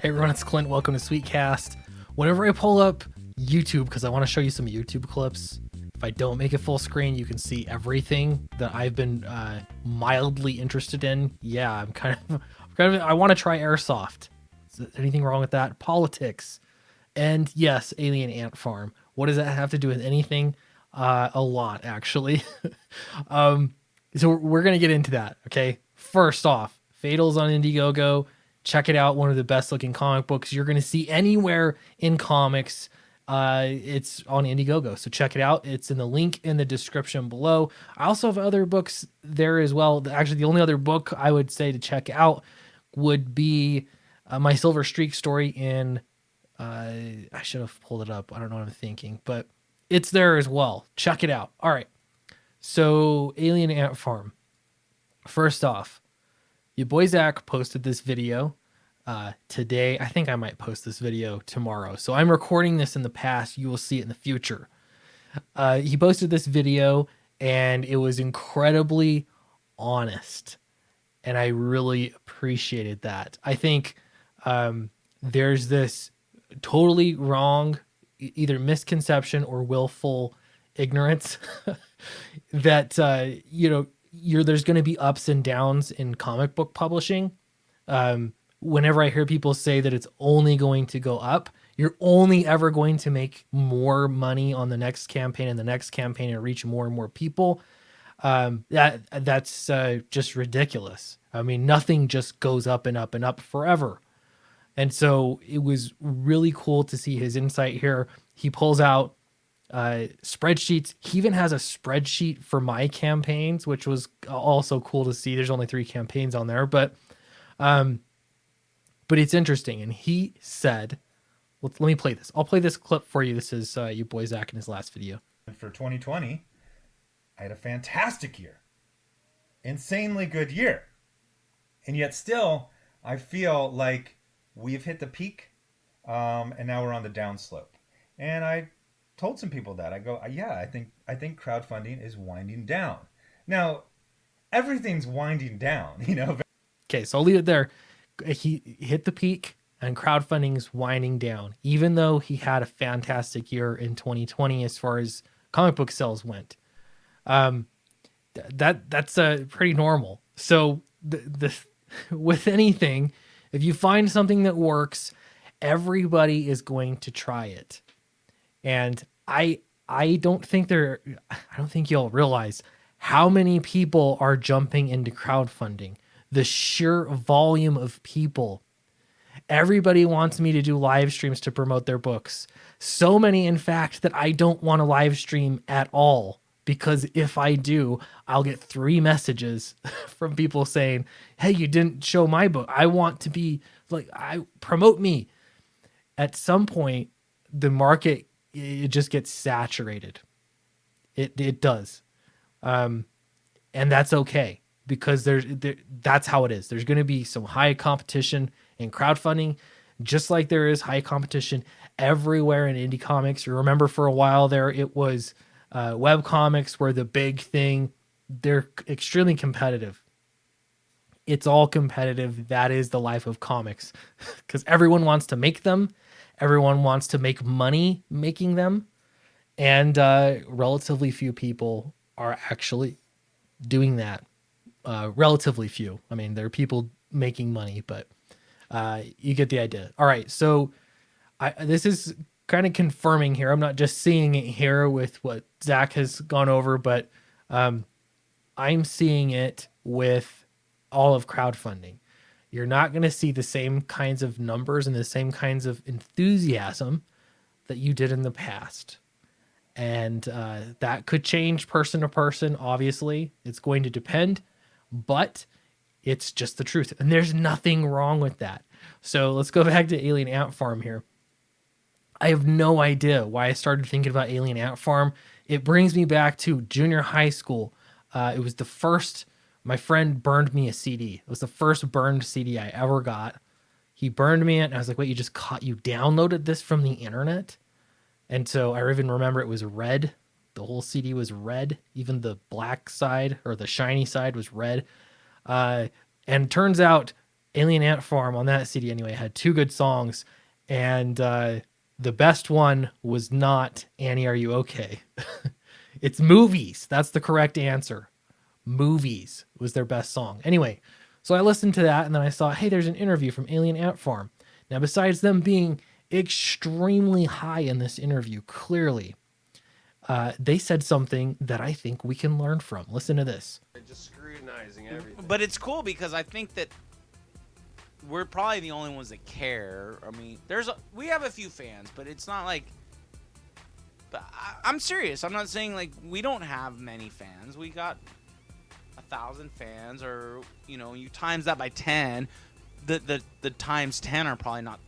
Hey everyone, it's Clint. Welcome to Sweetcast. Whenever I pull up YouTube, because I want to show you some YouTube clips, if I don't make it full screen, you can see everything that I've been mildly interested in. Yeah, I want to try airsoft. Is there anything wrong with that? Politics. And yes, Alien Ant Farm. What does that have to do with anything? A lot, actually. So we're going to get into that, okay? First off, Fatal's on Indiegogo. Check it out. One of the best looking comic books you're going to see anywhere in comics. It's on Indiegogo, so check it out. It's in the link in the description below. I also have other books there as well. Actually, the only other book I would say to check out would be my Silver Streak story in... I should have pulled it up. I don't know what I'm thinking, but it's there as well. Check it out. All right. So Alien Ant Farm. First off, your boy Zach posted this video today. I think I might post this video tomorrow. So I'm recording this in the past. You will see it in the future. He posted this video and it was incredibly honest. And I really appreciated that. I think there's this totally wrong, either misconception or willful ignorance that, there's going to be ups and downs in comic book publishing. Whenever I hear people say that it's only going to go up, you're only ever going to make more money on the next campaign and the next campaign and reach more and more people. That's just ridiculous. I mean, nothing just goes up and up and up forever. And so it was really cool to see his insight here. He pulls out spreadsheets. He even has a spreadsheet for my campaigns, which was also cool to see. There's only 3 campaigns on there, but it's interesting. And he said, let me play this. I'll play this clip for you. This is you boy Zach in his last video. For 2020, I had a fantastic year, insanely good year. And yet still, I feel like we've hit the peak, and now we're on the downslope. And I told some people that. I go, yeah, I think crowdfunding is winding down. Now, everything's winding down, Okay, so I'll leave it there. He hit the peak and crowdfunding is winding down, even though he had a fantastic year in 2020 as far as comic book sales went. That's pretty normal. So with anything, if you find something that works, everybody is going to try it. And I don't think you'll realize how many people are jumping into crowdfunding. The sheer volume of people. Everybody wants me to do live streams to promote their books. So many, in fact, that I don't want to live stream at all. Because if I do, I'll get 3 messages from people saying, hey, you didn't show my book. I want to be promote me. At some point, the market, it just gets saturated. It does. And that's okay because that's how it is. There's going to be some high competition in crowdfunding, just like there is high competition everywhere in indie comics. You remember for a while there, it was web comics were the big thing. They're extremely competitive. It's all competitive. That is the life of comics because everyone wants to make them. Everyone wants to make money making them. And relatively few people are actually doing that. Relatively few. I mean, there are people making money, but you get the idea. All right. So this is kind of confirming here. I'm not just seeing it here with what Zach has gone over, but I'm seeing it with all of crowdfunding. You're not going to see the same kinds of numbers and the same kinds of enthusiasm that you did in the past. And that could change person to person. Obviously, it's going to depend, but it's just the truth. And there's nothing wrong with that. So let's go back to Alien Ant Farm here. I have no idea why I started thinking about Alien Ant Farm. It brings me back to junior high school. It was the first, my friend burned me a CD. It was the first burned CD I ever got. He burned me it, and I was like, wait, you downloaded this from the internet? And so I even remember it was red. The whole CD was red. Even the black side or the shiny side was red. And turns out Alien Ant Farm on that CD anyway had two good songs, and the best one was not Annie, Are You Okay? It's Movies. That's the correct answer. Movies was their best song. Anyway, so I listened to that, and then I saw, hey, there's an interview from Alien Ant Farm. Now, besides them being extremely high in this interview, clearly, they said something that I think we can learn from. Listen to this. Just scrutinizing everything. But it's cool because I think that we're probably the only ones that care. I mean, we have a few fans, but it's not like. But I'm serious. I'm not saying like we don't have many fans. We got 1,000 fans, or you times that by 10. The times 10 are probably not,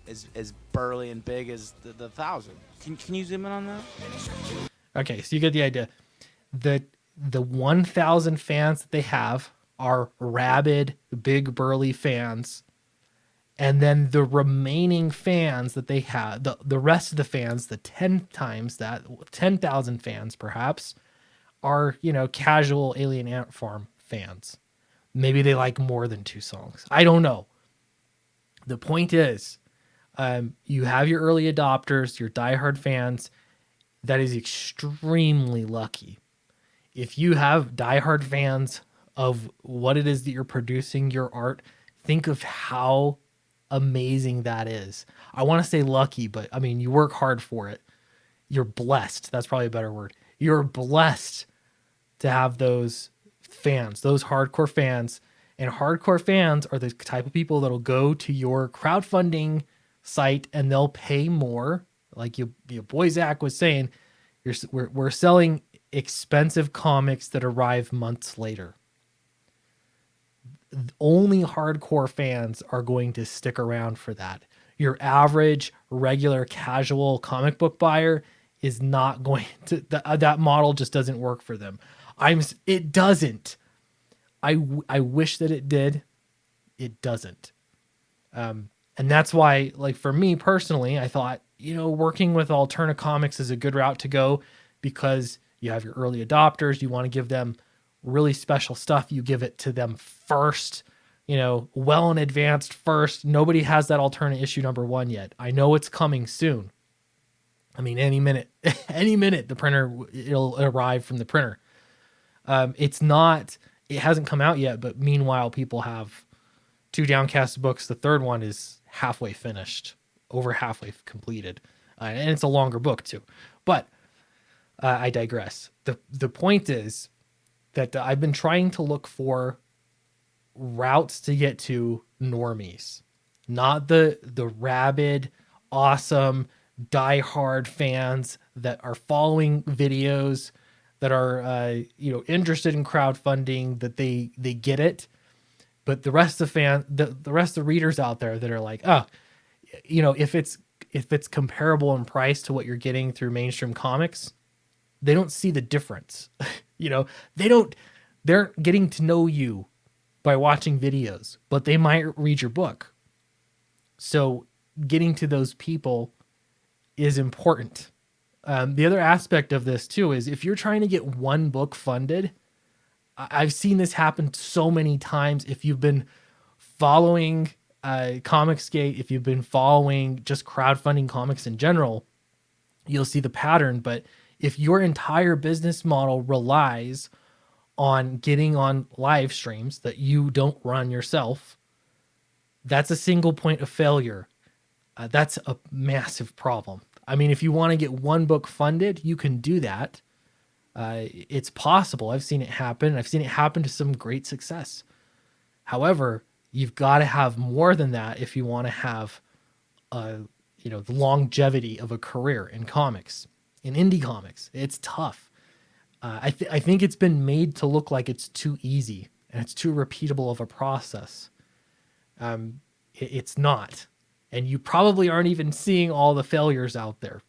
as burly and big as the 1,000. Can you zoom in on that? Okay, so you get the idea. The 1,000 fans that they have are rabid, big, burly fans. And then the remaining fans that they have, the rest of the fans, the 10 times that, 10,000 fans perhaps, are, casual Alien Ant Farm fans. Maybe they like more than two songs. I don't know. The point is, you have your early adopters, your diehard fans. That is extremely lucky. If you have diehard fans of what it is that you're producing, your art, think of how amazing that is. I want to say lucky, but I mean, you work hard for it. You're blessed. That's probably a better word. You're blessed to have those fans, those hardcore fans. And hardcore fans are the type of people that'll go to your crowdfunding site and they'll pay more. Like your boy Zach was saying, we're selling expensive comics that arrive months later. Only hardcore fans are going to stick around for that. Your average, regular, casual comic book buyer is not going to. That model just doesn't work for them. It doesn't. I wish that it did. It doesn't. And that's why, like for me personally, I thought, working with Alterna Comics is a good route to go because you have your early adopters. You want to give them really special stuff. You give it to them first, well in advance first. Nobody has that Alterna issue #1 yet. I know it's coming soon. I mean, any minute, the printer, it'll arrive from the printer. It hasn't come out yet, but meanwhile, people have 2 Downcast books. The third one is halfway finished, over halfway completed. And it's a longer book too, but I digress. The point is that I've been trying to look for routes to get to normies, not the rabid, awesome, diehard fans that are following videos, that are interested in crowdfunding, that they get it, but the rest of the rest of the readers out there that are like, if it's comparable in price to what you're getting through mainstream comics, they don't see the difference. They're getting to know you by watching videos, but they might read your book. So getting to those people is important. The other aspect of this too is if you're trying to get one book funded, I've seen this happen so many times. If you've been following Comicsgate, if you've been following just crowdfunding comics in general, you'll see the pattern. But if your entire business model relies on getting on live streams that you don't run yourself, that's a single point of failure. That's a massive problem. I mean, if you want to get one book funded, you can do that. It's possible. I've seen it happen. I've seen it happen to some great success. However, you've got to have more than that if you want to have, the longevity of a career in comics, in indie comics. It's tough. I think it's been made to look like it's too easy and it's too repeatable of a process. It's not. And you probably aren't even seeing all the failures out there.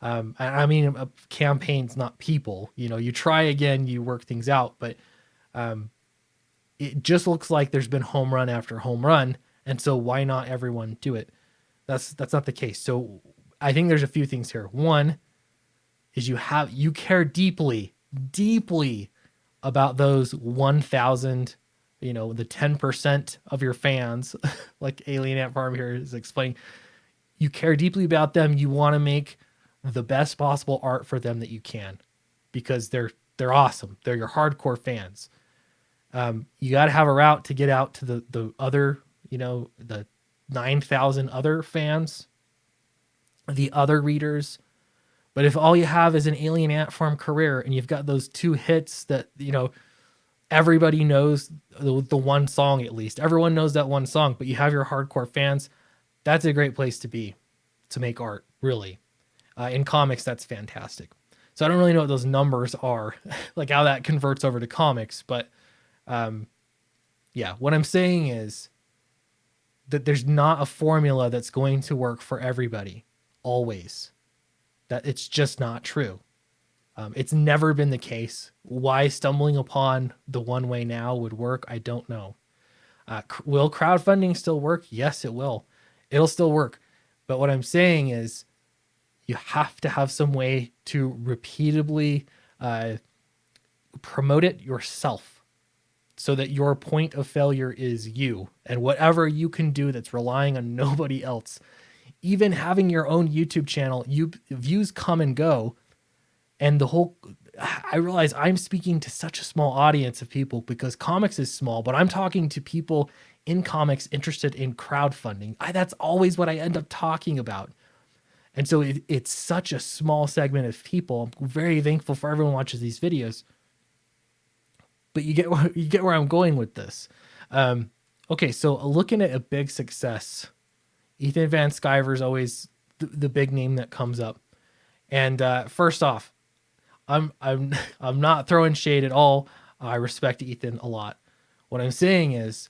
I mean, a campaign's not people. You try again, you work things out, but it just looks like there's been home run after home run, and so why not everyone do it? That's not the case. So I think there's a few things here. One is you care deeply about those 1,000, the 10% of your fans, like Alien Ant Farm here is explaining, you care deeply about them. You want to make the best possible art for them that you can, because they're awesome. They're your hardcore fans. You got to have a route to get out to the other, the 9,000 other fans, the other readers. But if all you have is an Alien Ant Farm career and you've got those 2 hits that, everybody knows the one song, at least everyone knows that one song, but you have your hardcore fans, that's a great place to be, to make art, really. In comics, that's fantastic. So I don't really know what those numbers are, like how that converts over to comics, but yeah, what I'm saying is that there's not a formula that's going to work for everybody, always. That it's just not true. It's never been the case. Why stumbling upon the one way now would work, I don't know. Will crowdfunding still work? Yes, it will. It'll still work. But what I'm saying is you have to have some way to repeatably promote it yourself, so that your point of failure is you, and whatever you can do that's relying on nobody else. Even having your own YouTube channel, views come and go. And I realize I'm speaking to such a small audience of people because comics is small, but I'm talking to people in comics interested in crowdfunding. That's always what I end up talking about. And so it's such a small segment of people. I'm very thankful for everyone who watches these videos. But you get where I'm going with this. Okay, so looking at a big success, Ethan Van Sciver is always the big name that comes up. And first off, I'm not throwing shade at all. I respect Ethan a lot. What I'm saying is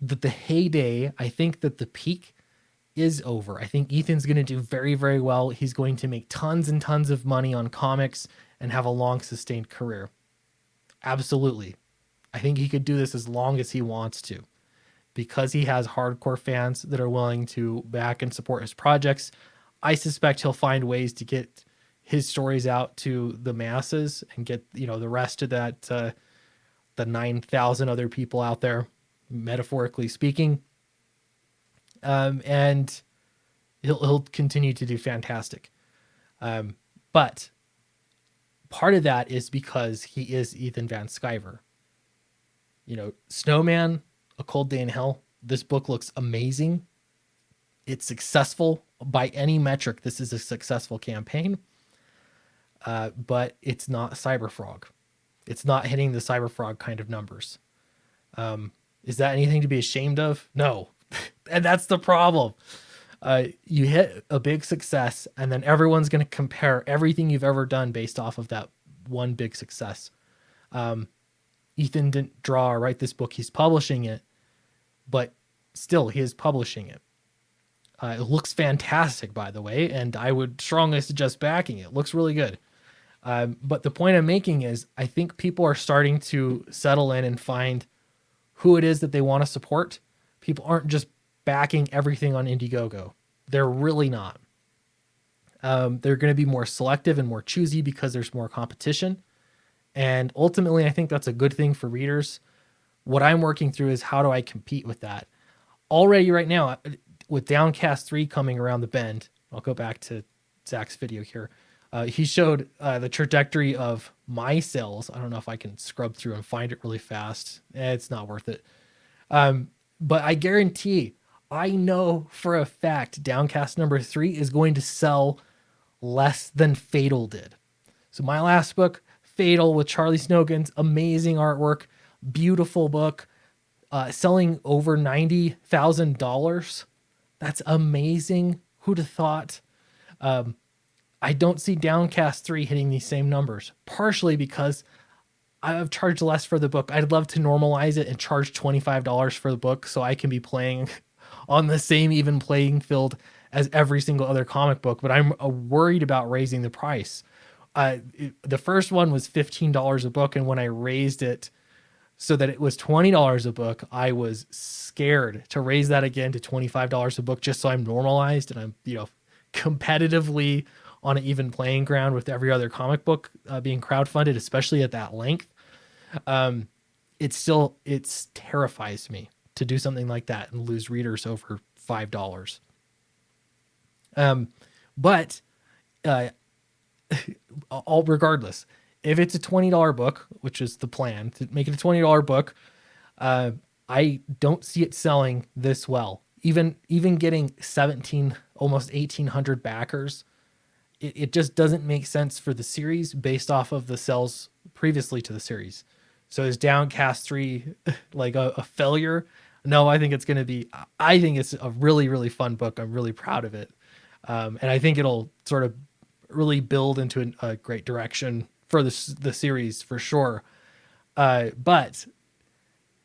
that the heyday, I think that the peak is over. I think Ethan's going to do very, very well. He's going to make tons and tons of money on comics and have a long sustained career. Absolutely. I think he could do this as long as he wants to, because he has hardcore fans that are willing to back and support his projects. I suspect he'll find ways to get his stories out to the masses and get, the rest of that, the 9,000 other people out there, metaphorically speaking. And he'll continue to do fantastic. But part of that is because he is Ethan Van Sciver. Snowman, A Cold Day in Hell, this book looks amazing. It's successful by any metric. This is a successful campaign. But it's not Cyberfrog. It's not hitting the Cyberfrog kind of numbers. Is that anything to be ashamed of? No. And that's the problem. You hit a big success, and then everyone's going to compare everything you've ever done based off of that one big success. Ethan didn't draw or write this book. He's publishing it, but still he is publishing it. It looks fantastic, by the way, and I would strongly suggest backing it. It looks really good. But the point I'm making is I think people are starting to settle in and find who it is that they want to support. People aren't just backing everything on Indiegogo. They're really not. They're going to be more selective and more choosy because there's more competition. And ultimately, I think that's a good thing for readers. What I'm working through is how do I compete with that? Already right now, with Downcast 3 coming around the bend, I'll go back to Zach's video here. He showed the trajectory of my sales. I don't know if I can scrub through and find it really fast. It's not worth it. But I guarantee, I know for a fact, Downcast number 3 is going to sell less than Fatal did. So my last book, Fatal, with Charlie Snowgan's amazing artwork, beautiful book, selling over $90,000. That's amazing. Who'd have thought? I don't see Downcast 3 hitting these same numbers, partially because I've charged less for the book. I'd love to normalize it and charge $25 for the book so I can be playing on the same even playing field as every single other comic book, but I'm worried about raising the price. The first one was $15 a book, and when I raised it so that it was $20 a book, I was scared to raise that again to $25 a book just so I'm normalized and I'm, competitively on an even playing ground with every other comic book being crowdfunded, especially at that length. it's terrifies me to do something like that and lose readers over $5. But all regardless, if it's a $20 book, which is the plan to make it a $20 book, I don't see it selling this well. Even getting 17, almost 1,800 backers, it just doesn't make sense for the series based off of the sales previously to the series. So is Downcast 3 like a failure? No, I think it's going to be, I think it's a really, really fun book. I'm really proud of it. And I think it'll sort of really build into a great direction for the series for sure. But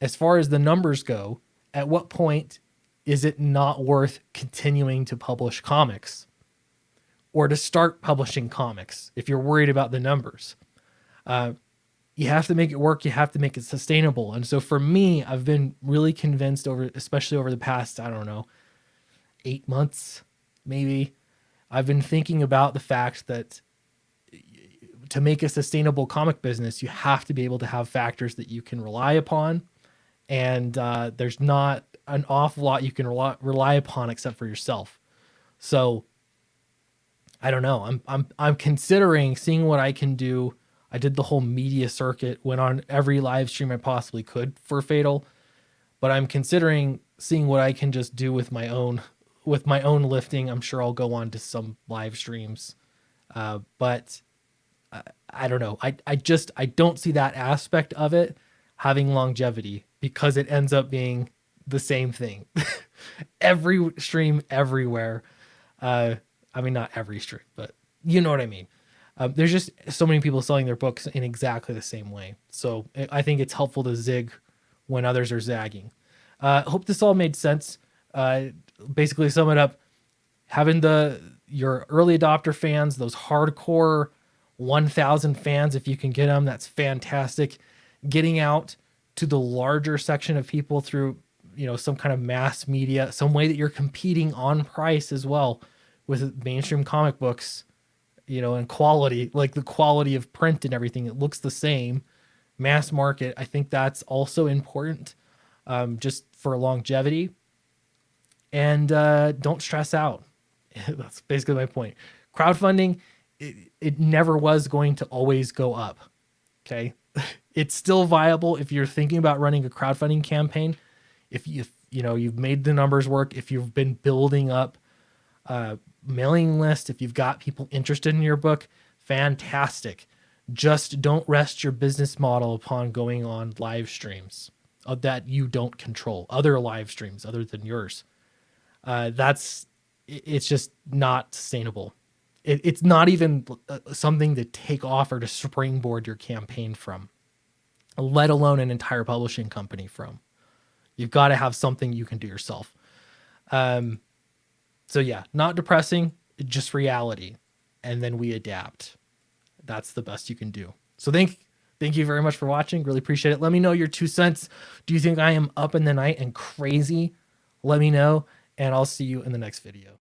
as far as the numbers go, at what point is it not worth continuing to publish comics or to start publishing comics if you're worried about the numbers? You have to make it work. You have to make it sustainable. And so for me, I've been really convinced especially over the past, I don't know, 8 months, maybe, I've been thinking about the fact that to make a sustainable comic business, you have to be able to have factors that you can rely upon. And there's not an awful lot you can rely upon except for yourself. So I don't know. I'm considering seeing what I can do. I did the whole media circuit, went on every live stream I possibly could for Fatal, but I'm considering seeing what I can just do with my own lifting. I'm sure I'll go on to some live streams, but I don't know. I don't see that aspect of it having longevity because it ends up being the same thing. Every stream, everywhere. I mean, not every stream, but you know what I mean. There's just so many people selling their books in exactly the same way. So I think it's helpful to zig when others are zagging. Hope this all made sense. Basically sum it up, having your early adopter fans, those hardcore 1,000 fans, if you can get them, that's fantastic. Getting out to the larger section of people through, some kind of mass media, some way that you're competing on price as well with mainstream comic books, and quality, like the quality of print and everything. It looks the same. Mass market, I think that's also important, just for longevity. And don't stress out. That's basically my point. Crowdfunding, it never was going to always go up. Okay. It's still viable if you're thinking about running a crowdfunding campaign. If you've made the numbers work, if you've been building up a mailing list, if you've got people interested in your book, fantastic. Just don't rest your business model upon going on live streams that you don't control, other live streams other than yours. It's just not sustainable. It's not even something to take off or to springboard your campaign from, let alone an entire publishing company from. You've got to have something you can do yourself. So yeah, not depressing, just reality. And then we adapt. That's the best you can do. So thank you very much for watching. Really appreciate it. Let me know your 2 cents. Do you think I am up in the night and crazy? Let me know, and I'll see you in the next video.